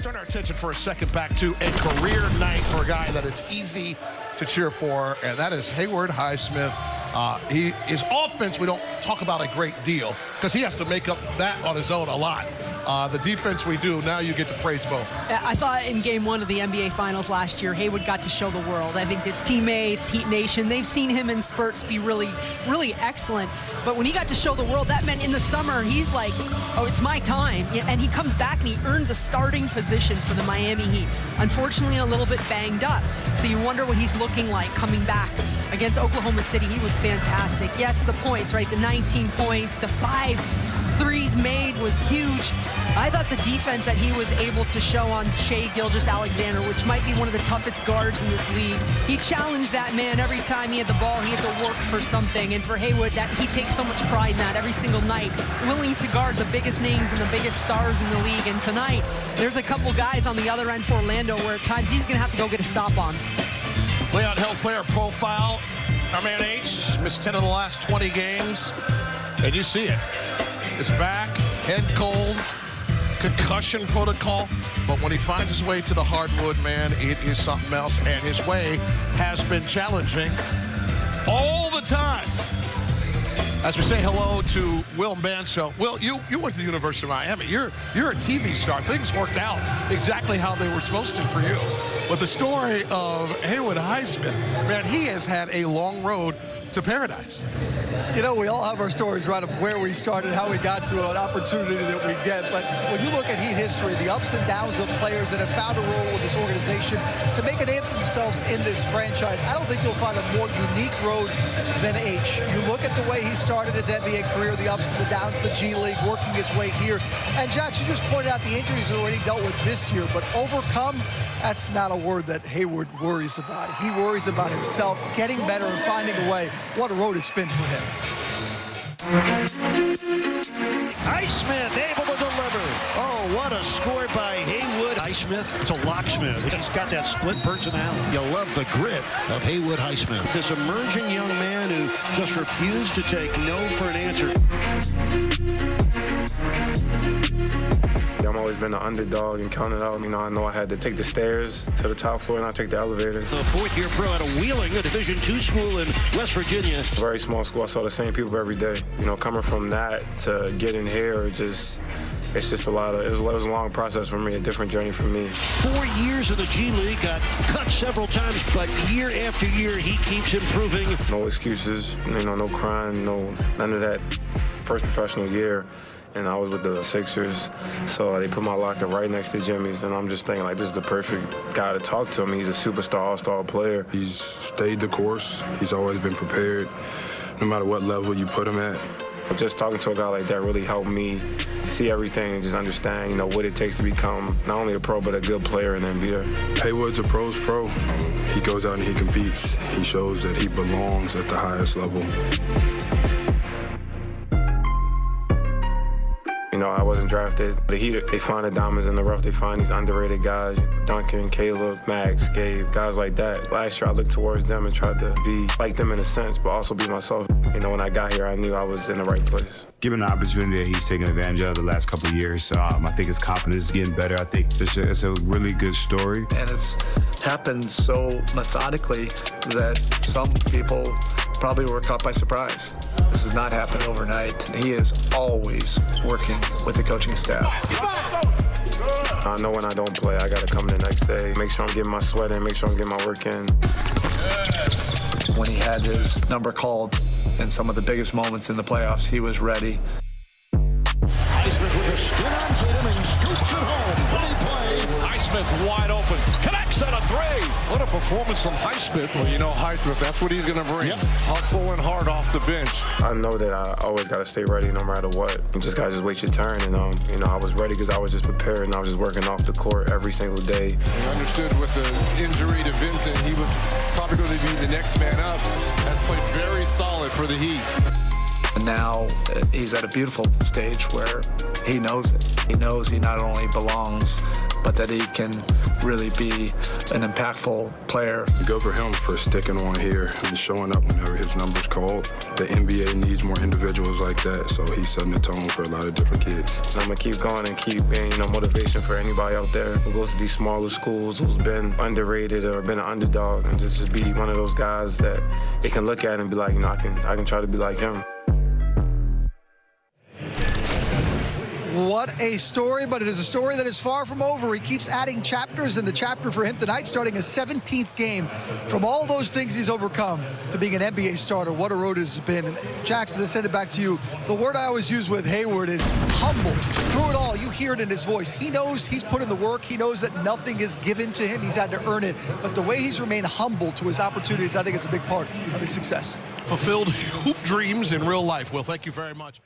Turn our attention for a second back to a career night for a guy that it's easy to cheer for, and that is Haywood Highsmith. His offense, we don't talk about a great deal because he has to make up that on his own a lot. The defense we do, now you get to praise both. I thought in Game 1 of the NBA Finals last year, Haywood got to show the world. I think his teammates, Heat Nation, they've seen him in spurts be really, really excellent. But when he got to show the world, that meant in the summer, he's like, oh, it's my time. And he comes back and he earns a starting position for the Miami Heat. Unfortunately, a little bit banged up. So you wonder what he's looking like coming back. Against Oklahoma City, he was fantastic. Yes, the points, right? The 19 points, the 5 threes made was huge. I thought the defense that he was able to show on Shai Gilgeous-Alexander, which might be one of the toughest guards in this league, he challenged that man every time he had the ball. He had to work for something. And for Haywood, that he takes so much pride in that every single night, willing to guard the biggest names and the biggest stars in the league. And tonight, there's a couple guys on the other end for Orlando where at times he's going to have to go get a stop on. Leon Health player profile. Our man H missed 10 of the last 20 games. And you see it. His back, head cold, concussion protocol. But when he finds his way to the hardwood, man, it is something else. And his way has been challenging all the time. As we say hello to Will Manso. Will, you went to the University of Miami. You're a TV star. Things worked out exactly how they were supposed to for you. But the story of Haywood Highsmith, man, he has had a long road to paradise. You know, we all have our stories right of where we started, how we got to an opportunity that we get. But when you look at Heat history, the ups and downs of players that have found a role with this organization to make a name for themselves in this franchise, I don't think you'll find a more unique road than H. You look at the way he started his NBA career, the ups and the downs, the G League, working his way here. And Jax, you just pointed out the injuries he's already dealt with this year, but overcome, that's not a word that Haywood worries about. He worries about himself, getting better and finding a way. What a road it's been for him. Highsmith able to deliver. Oh, what a score by Haywood Highsmith to locksmith. He's got that split personality. You love the grit of Haywood Highsmith. This emerging young man who just refused to take no for an answer. I've always been an underdog and counted out. You know, I know I had to take the stairs to the top floor and I take the elevator. The fourth-year pro out of Wheeling, a Division II school in West Virginia. Very small school. I saw the same people every day. You know, coming from that to getting here, it's just a lot of, it was a long process for me, a different journey for me. 4 years in the G League, got cut several times, but year after year, he keeps improving. No excuses, you know, no crying, none of that. First professional year, and I was with the Sixers, so they put my locker right next to Jimmy's, and I'm just thinking, like, this is the perfect guy to talk to. I mean, he's a superstar, all-star player. He's stayed the course. He's always been prepared, no matter what level you put him at. Just talking to a guy like that really helped me see everything and just understand, you know, what it takes to become not only a pro, but a good player in the NBA. Haywood's a pro's pro. He goes out and he competes. He shows that he belongs at the highest level. You know, I wasn't drafted. The Heat, they find the diamonds in the rough. They find these underrated guys, Duncan, Caleb, Max, Gabe, guys like that. Last year, I looked towards them and tried to be like them in a sense, but also be myself. You know, when I got here, I knew I was in the right place. Given the opportunity that he's taken advantage of the last couple of years, I think his confidence is getting better. I think it's a really good story. And it's happened so methodically that some people probably were caught by surprise. This has not happened overnight. He is always working with the coaching staff. I know when I don't play, I got to come the next day, make sure I'm getting my sweat in, make sure I'm getting my work in. When he had his number called in some of the biggest moments in the playoffs, he was ready. Highsmith with a spin on Tatum and scoops it home. Pretty play. Highsmith wide open, connects on a three. What a performance from Highsmith. Well, you know, Highsmith, that's what he's going to bring. Yep. Hustling hard off the bench. I know that I always got to stay ready no matter what. You just got to just wait your turn. And, you know, I was ready because I was just prepared and I was just working off the court every single day. He understood with the injury to Vincent, he was probably going to be the next man up. Has played very solid for the Heat. And now he's at a beautiful stage where he knows it. He knows he not only belongs, but that he can really be an impactful player. Good for him for sticking on here and showing up whenever his number's called. The NBA needs more individuals like that, so he's setting the tone for a lot of different kids. And I'm gonna keep going and keep being, motivation for anybody out there who goes to these smaller schools, who's been underrated or been an underdog, and just be one of those guys that they can look at and be like, I can try to be like him. What a story, but it is a story that is far from over. He keeps adding chapters in the chapter for him tonight, starting a 17th game. From all those things he's overcome to being an NBA starter, what a road it's been. And Jackson, I send it back to you. The word I always use with Haywood is humble. Through it all, you hear it in his voice. He knows he's put in the work. He knows that nothing is given to him. He's had to earn it. But the way he's remained humble to his opportunities, I think is a big part of his success. Fulfilled hoop dreams in real life. Will, thank you very much.